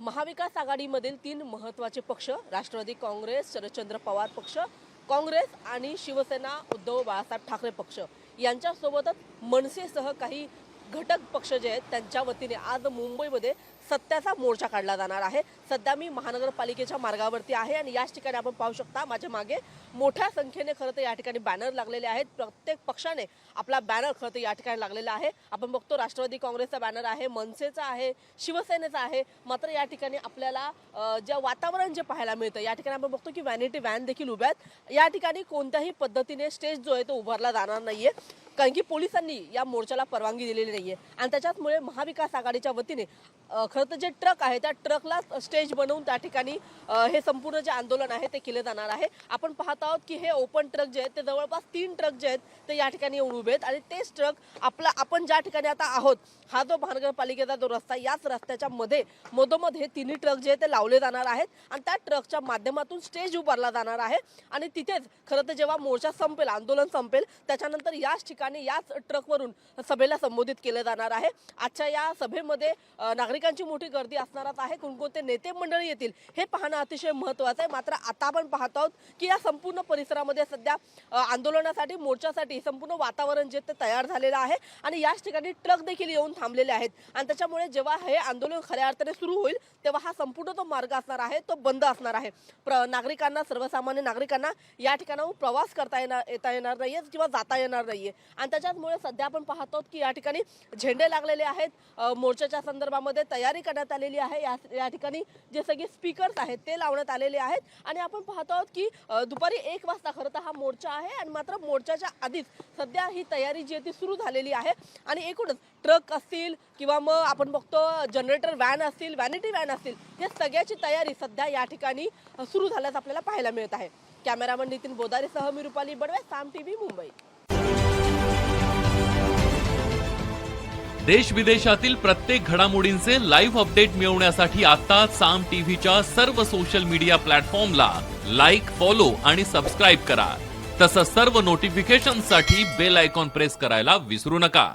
महाविकास आघाडीमधील 3 महत्त्वाचे पक्ष राष्ट्रवादी काँग्रेस, शरदचंद्र पवार पक्ष, काँग्रेस आणि शिवसेना उद्धव बाळासाहेब ठाकरे पक्ष यांच्यासोबतच मनसेसह काही घटक पक्ष जे आहेत त्यांच्या वतीने आज मुंबईमध्ये सत्याचा मोर्चा काढला जाणार आहे। सध्या मी महानगरपालिकेच्या मार्गावरती आहे आणि याच ठिकाणी आपण पाहू शकता माझ्या मागे मोठ्या संख्येने खरं तर या ठिकाणी बॅनर लागलेले आहेत। प्रत्येक पक्षाने आपला बॅनर खरं तर या ठिकाणी लागलेला आहे। आपण बघतो राष्ट्रवादी काँग्रेसचा बॅनर आहे, मनसेचा आहे, शिवसेनेचा आहे। मात्र या ठिकाणी आपल्याला जे वातावरण जे पाहायला मिळतं या ठिकाणी आपण बघतो की व्हॅनिटी व्हॅन देखील उभ्या आहेत। या ठिकाणी कोणत्याही पद्धतीने स्टेज जो आहे तो उभारला जाणार नाहीये, कारण की पोलिसांनी या मोर्चाला परवानगी दिलेली नाहीये आणि त्याच्यामुळे महाविकास आघाडीच्या वतीने खरं तर जे ट्रक आहे त्या ट्रकला स्टेज बनवून त्या ठिकाणी हे संपूर्ण जे आंदोलन आहे ते केले जाणार आहे। आपण पाहत आहोत की हे ओपन ट्रक जे आहेत ते जवळपास 3 ट्रक जे आहेत ते या ठिकाणी येऊन उभे आहेत आणि तेच ट्रक आपण ज्या ठिकाणी आता आहोत हा जो महानगरपालिकेचा जो रस्ता याच रस्त्याच्या मधोमध हे तिन्ही ट्रक जे ते लावले जाणार आहेत आणि त्या ट्रकच्या माध्यमातून स्टेज उभारला जाणार आहे आणि तिथेच खरं तर जेव्हा मोर्चा संपेल, आंदोलन संपेल त्याच्यानंतर याच ठिकाणी याच ट्रकवरून सभेला संबोधित केले जाणार आहे। आजच्या या सभेमध्ये नागरिकांची मोठी गर्दी असणारच आहे। कोणकोणते नेते मंडळी येतील हे पाहणं अतिशय महत्त्वाचं आहे। मात्र आता आपण पाहत आहोत की या संपूर्ण परिसरामध्ये सध्या आंदोलनासाठी, मोर्चासाठी संपूर्ण वातावरण जे ते तयार झालेलं आहे आणि याच ठिकाणी ट्रक देखील येऊन थांबलेले आहेत आणि त्याच्यामुळे जेव्हा हे आंदोलन खऱ्या अर्थाने सुरू होईल तेव्हा हा संपूर्ण तो मार्ग असणार आहे तो बंद असणार आहे। नागरिकांना, सर्वसामान्य नागरिकांना या ठिकाणाहून प्रवास करता येणार नाहीये किंवा जाता येणार नाहीये आणि त्याच्यामुळे सध्या आपण पाहतो की या ठिकाणी झेंडे लागलेले आहेत, मोर्चाच्या संदर्भामध्ये तयारी करण्यात आलेली आहे। या ठिकाणी जे सगळे स्पीकर्स आहेत ते लावण्यात आलेले आहेत आणि आपण पाहतो आहोत की दुपारी 1 वाजता खरं तर हा मोर्चा आहे आणि मात्र मोर्चाच्या आधीच सध्या ही तयारी जी आहे ती सुरू झालेली आहे आणि एकूणच ट्रक असतील किंवा मग आपण बघतो जनरेटर व्हॅन असतील, व्हॅनिटी व्हॅन असतील, हे सगळ्याची तयारी सध्या या ठिकाणी सुरू झाल्याचं आपल्याला पाहायला मिळत आहे। कॅमेरामन नितीन बोदारेसह मी रुपाली बडवे, साम टीव्ही, मुंबई। देश विदेशातील प्रत्येक घडामोडींचे लाईव्ह अपडेट मिळवण्यासाठी आता साम टीव्हीच्या सर्व सोशल मीडिया प्लॅटफॉर्मला लाईक, फॉलो आणि सबस्क्राईब करा। तसंच सर्व नोटिफिकेशनसाठी बेल आयकॉन प्रेस करायला विसरू नका।